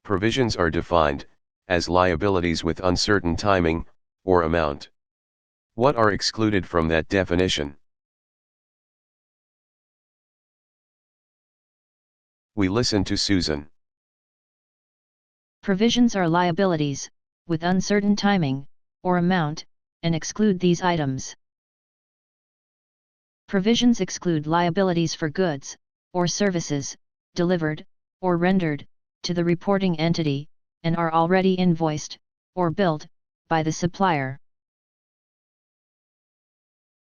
Provisions are defined as liabilities with uncertain timing or amount. What are excluded from that definition? We listen to Susan. Provisions are liabilities with uncertain timing or amount and exclude these items. Provisions exclude liabilities for goods or services delivered or rendered to the reporting entity and are already invoiced or billed by the supplier.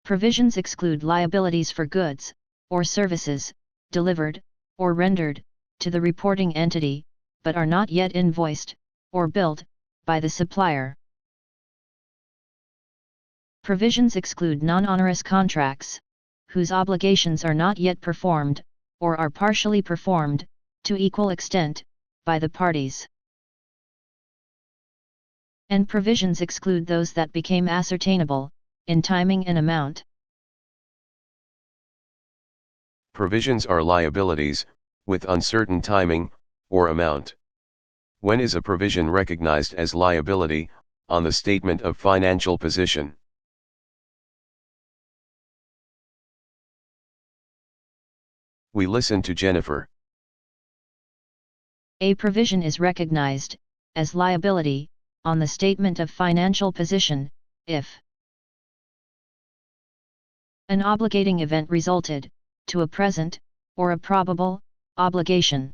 Provisions exclude liabilities for goods or services delivered or rendered to the reporting entity but are not yet invoiced or billed by the supplier. Provisions exclude non-onerous contracts whose obligations are not yet performed or are partially performed to equal extent by the parties. And provisions exclude those that became ascertainable in timing and amount. Provisions are liabilities with uncertain timing or amount. When is a provision recognized as liability on the statement of financial position? We listen to Jennifer. A provision is recognized as liability on the statement of financial position if an obligating event resulted to a present or a probable obligation.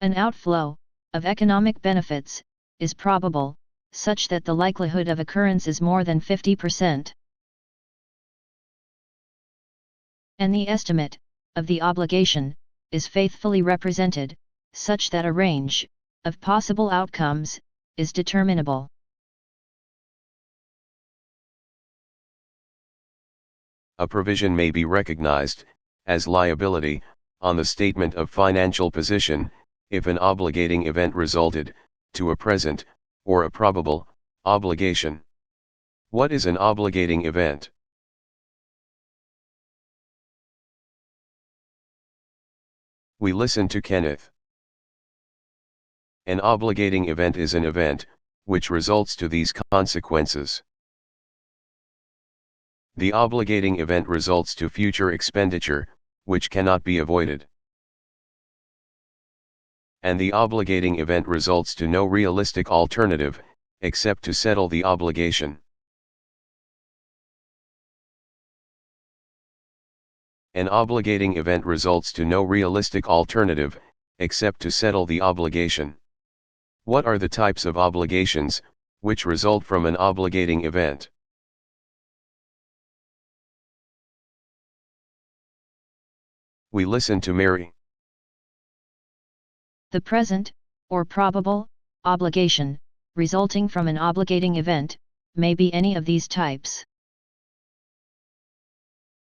An outflow of economic benefits is probable, such that the likelihood of occurrence is more than 50%. And the estimate of the obligation is faithfully represented, such that a range of possible outcomes is determinable. A provision may be recognized as liability on the statement of financial position if an obligating event resulted to a present or a probable obligation. What is an obligating event? We listen to Kenneth. An obligating event is an event which results to these consequences. The obligating event results to future expenditure, which cannot be avoided. And the obligating event results to no realistic alternative, except to settle the obligation. An obligating event results to no realistic alternative, except to settle the obligation. What are the types of obligations, which result from an obligating event? We listen to Mary. The present, or probable, obligation, resulting from an obligating event, may be any of these types.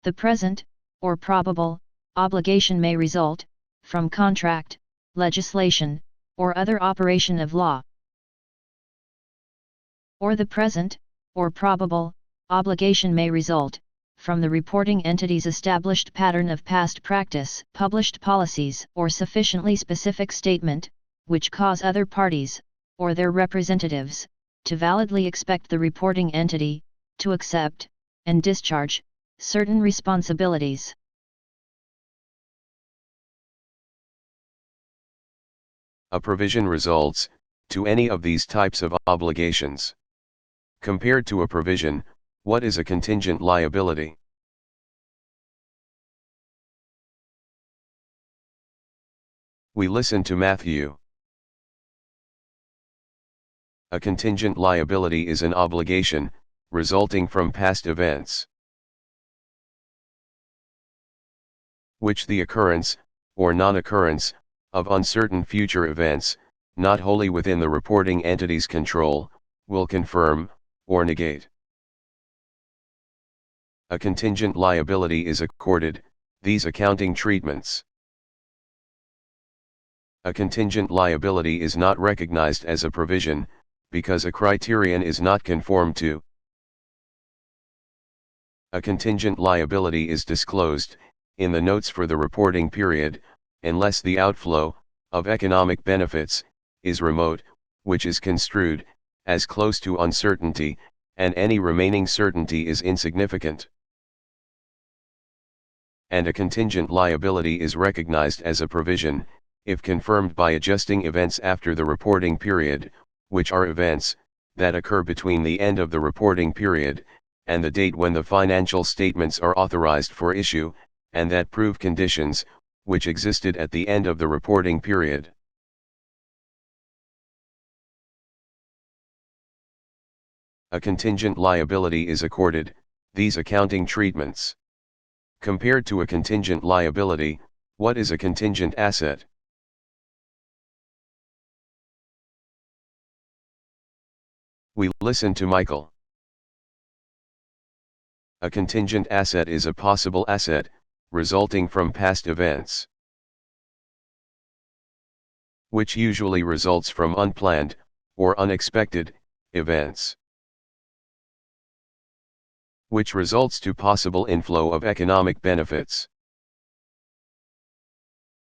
The present, or probable, obligation may result from contract, legislation, or other operation of law. Or the present, or probable, obligation may result from the reporting entity's established pattern of past practice, published policies, or sufficiently specific statement, which cause other parties, or their representatives, to validly expect the reporting entity to accept and discharge certain responsibilities. A provision results to any of these types of obligations. Compared to a provision, what is a contingent liability? We listen to Matthew. A contingent liability is an obligation resulting from past events, which the occurrence, or non-occurrence, of uncertain future events, not wholly within the reporting entity's control, will confirm, or negate. A contingent liability is accorded these accounting treatments. A contingent liability is not recognized as a provision, because a criterion is not conformed to. A contingent liability is disclosed in the notes for the reporting period, unless the outflow of economic benefits, is remote, which is construed as close to uncertainty, and any remaining certainty is insignificant. And a contingent liability is recognized as a provision, if confirmed by adjusting events after the reporting period, which are events that occur between the end of the reporting period and the date when the financial statements are authorized for issue, and that prove conditions which existed at the end of the reporting period. A contingent liability is accorded these accounting treatments. Compared to a contingent liability, what is a contingent asset? We listen to Michael. A contingent asset is a possible asset, resulting from past events, which usually results from unplanned, or unexpected, events, which results to possible inflow of economic benefits,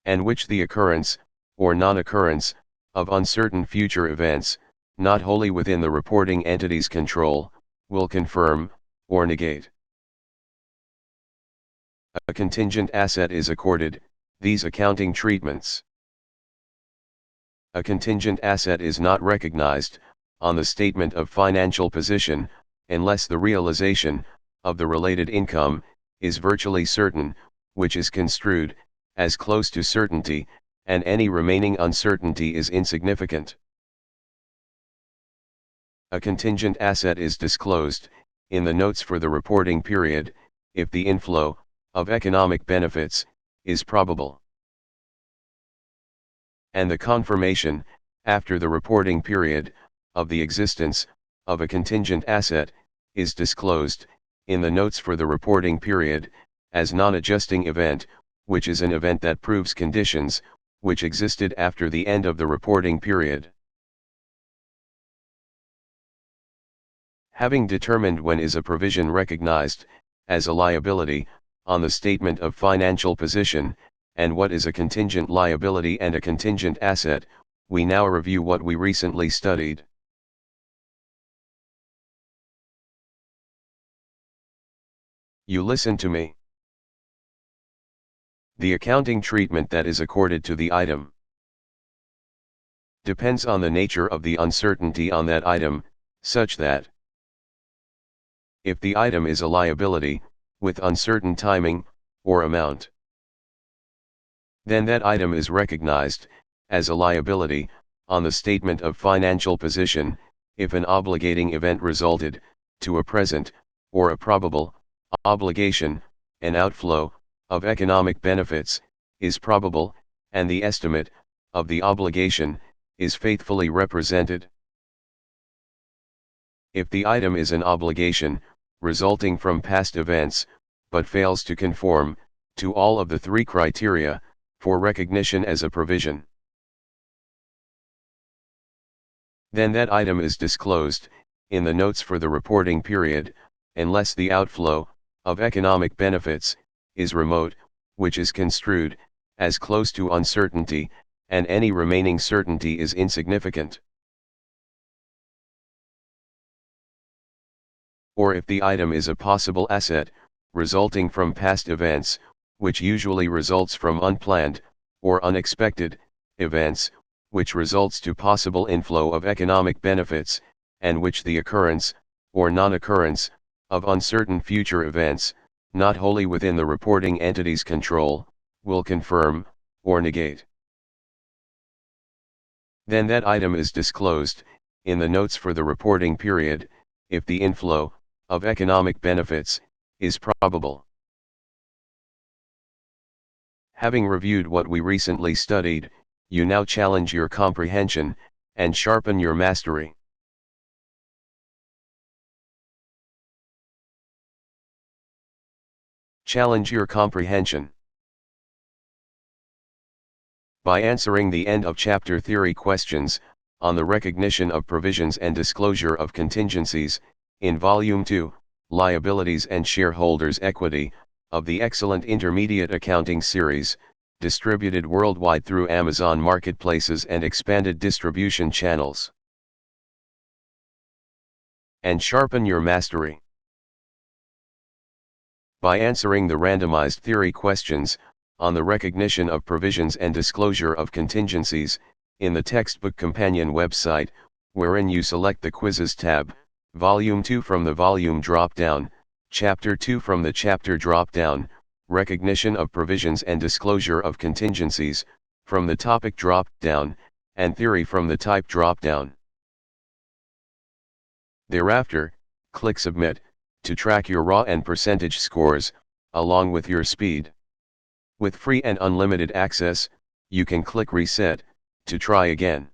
and which the occurrence, or non-occurrence, of uncertain future events, not wholly within the reporting entity's control, will confirm, or negate. A contingent asset is accorded these accounting treatments. A contingent asset is not recognized on the statement of financial position, unless the realization of the related income is virtually certain, which is construed as close to certainty, and any remaining uncertainty is insignificant. A contingent asset is disclosed in the notes for the reporting period if the inflow of economic benefits is probable, and the confirmation after the reporting period of the existence of a contingent asset is disclosed in the notes for the reporting period as non-adjusting event, which is an event that proves conditions which existed after the end of the reporting period. Having determined when is a provision recognized as a liability on the statement of financial position, and what is a contingent liability and a contingent asset, we now review what we recently studied. You listen to me. The accounting treatment that is accorded to the item depends on the nature of the uncertainty on that item, such that if the item is a liability, with uncertain timing, or amount, then that item is recognized as a liability on the statement of financial position, if an obligating event resulted to a present, or a probable, obligation, an outflow of economic benefits is probable, and the estimate of the obligation is faithfully represented. If the item is an obligation resulting from past events, but fails to conform to all of the three criteria for recognition as a provision, then that item is disclosed in the notes for the reporting period, unless the outflow of economic benefits is remote, which is construed as close to uncertainty, and any remaining certainty is insignificant. Or if the item is a possible asset, resulting from past events, which usually results from unplanned, or unexpected, events, which results to possible inflow of economic benefits, and which the occurrence, or non-occurrence, of uncertain future events, not wholly within the reporting entity's control, will confirm, or negate. Then that item is disclosed in the notes for the reporting period, if the inflow of economic benefits is probable. Having reviewed what we recently studied, you now challenge your comprehension and sharpen your mastery. Challenge your comprehension by answering the end of chapter theory questions on the recognition of provisions and disclosure of contingencies in Volume 2, Liabilities and Shareholders Equity, of the excellent Intermediate Accounting Series, distributed worldwide through Amazon marketplaces and expanded distribution channels. And sharpen your mastery. By answering the randomized theory questions, on the recognition of provisions and disclosure of contingencies, in the textbook companion website, wherein you select the Quizzes tab, Volume 2 from the Volume drop-down, Chapter 2 from the Chapter drop-down, Recognition of Provisions and Disclosure of Contingencies, from the Topic drop-down, and Theory from the Type drop-down. Thereafter, click Submit, to track your raw and percentage scores, along with your speed. With free and unlimited access, you can click Reset, to try again.